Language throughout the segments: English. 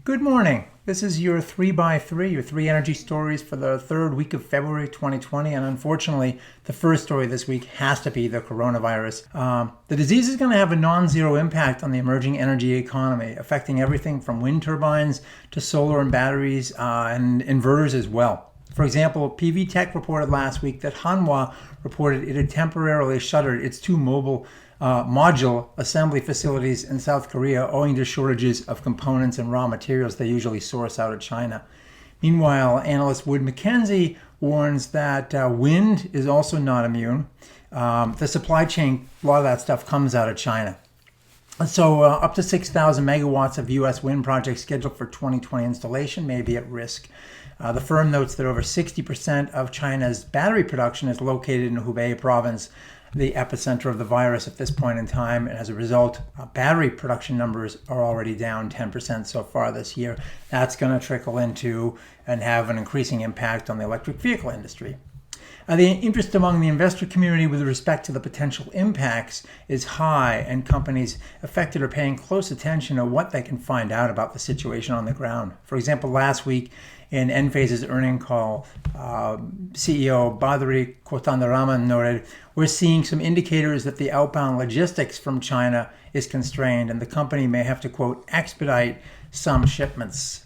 Good morning. This is your 3x3, your three energy stories for the third week of February 2020. And unfortunately, the first story this week has to be the coronavirus. The disease is going to have a non-zero impact on the emerging energy economy, affecting everything from wind turbines to solar and batteries and inverters as well. For example, PV Tech reported last week that Hanwha reported it had temporarily shuttered its two mobile module assembly facilities in South Korea owing to shortages of components and raw materials they usually source out of China. Meanwhile, analyst Wood Mackenzie warns that wind is also not immune. The supply chain, a lot of that stuff comes out of China. So up to 6,000 megawatts of U.S. wind projects scheduled for 2020 installation may be at risk. The firm notes that over 60% of China's battery production is located in Hubei province, the epicenter of the virus at this point in time. And as a result, battery production numbers are already down 10% so far this year. That's going to trickle into and have an increasing impact on the electric vehicle industry. The interest among the investor community with respect to the potential impacts is high, and companies affected are paying close attention to what they can find out about the situation on the ground. For example, last week in Enphase's earnings call, CEO Badri Kothandaraman noted, "We're seeing some indicators that the outbound logistics from China is constrained, and the company may have to, quote, expedite some shipments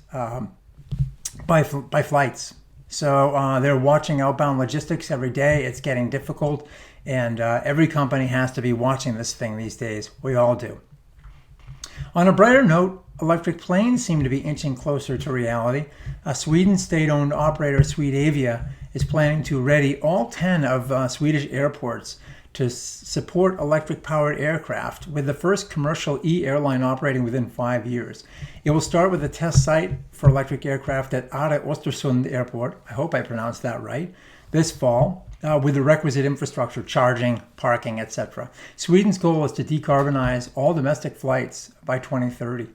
by flights." So they're watching outbound logistics every day. It's getting difficult, and every company has to be watching this thing these days. We all do. On a brighter note, electric planes seem to be inching closer to reality. Sweden state-owned operator Swedavia is planning to ready all 10 of Swedish airports to support electric-powered aircraft, with the first commercial e-airline operating within 5 years. It will start with a test site for electric aircraft at Are Ostersund Airport, I hope I pronounced that right, this fall, with the requisite infrastructure, charging, parking, etc. Sweden's goal is to decarbonize all domestic flights by 2030.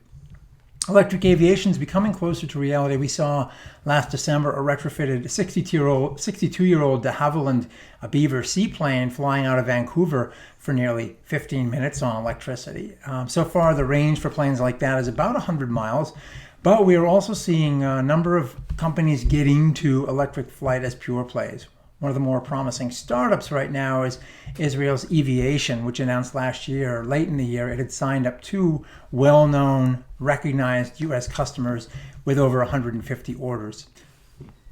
Electric aviation is becoming closer to reality. We saw last December a retrofitted 62-year-old de Havilland Beaver seaplane flying out of Vancouver for nearly 15 minutes on electricity. So far, the range for planes like that is about 100 miles, but we are also seeing a number of companies get into electric flight as pure plays. One of the more promising startups right now is Israel's Eviation, which announced last year, late in the year, it had signed up two well-known, recognized U.S. customers with over 150 orders.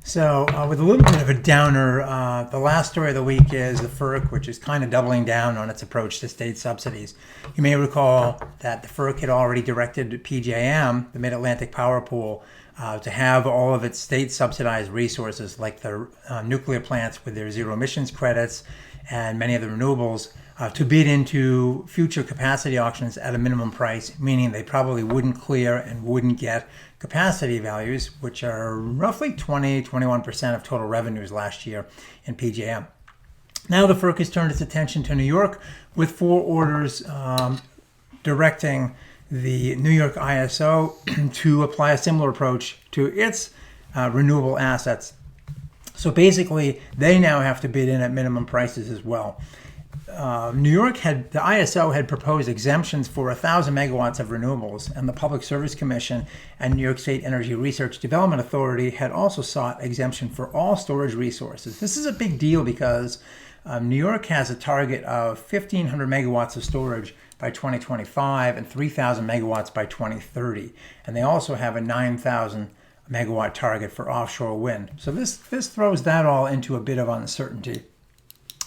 So with a little bit of a downer, the last story of the week is the FERC, which is kind of doubling down on its approach to state subsidies. You may recall that the FERC had already directed PJM, the Mid-Atlantic Power Pool, to have all of its state-subsidized resources, like the nuclear plants with their zero emissions credits and many of the renewables, to bid into future capacity auctions at a minimum price, meaning they probably wouldn't clear and wouldn't get capacity values, which are roughly 21% of total revenues last year in PJM. Now the FERC has turned its attention to New York with 4 orders directing the New York ISO to apply a similar approach to its renewable assets. So basically, they now have to bid in at minimum prices as well. The ISO had proposed exemptions for 1,000 megawatts of renewables, and the Public Service Commission and New York State Energy Research Development Authority had also sought exemption for all storage resources. This is a big deal because New York has a target of 1,500 megawatts of storage by 2025 and 3,000 megawatts by 2030. And they also have a 9,000 megawatt target for offshore wind. So this throws that all into a bit of uncertainty.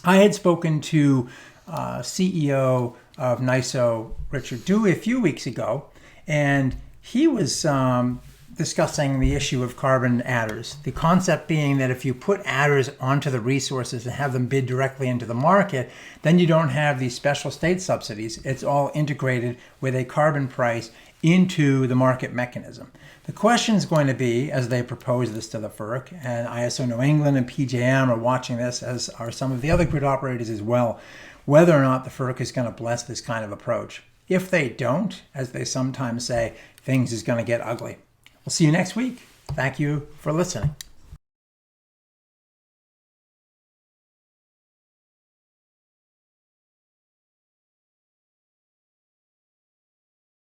I had spoken to CEO of NYISO, Richard Dewey, a few weeks ago, and he was discussing the issue of carbon adders. The concept being that if you put adders onto the resources and have them bid directly into the market, then you don't have these special state subsidies. It's all integrated with a carbon price into the market mechanism. The question is going to be, as they propose this to the FERC, and ISO New England and PJM are watching this, as are some of the other grid operators as well, whether or not the FERC is going to bless this kind of approach. If they don't, as they sometimes say, things is going to get ugly. We'll see you next week. Thank you for listening.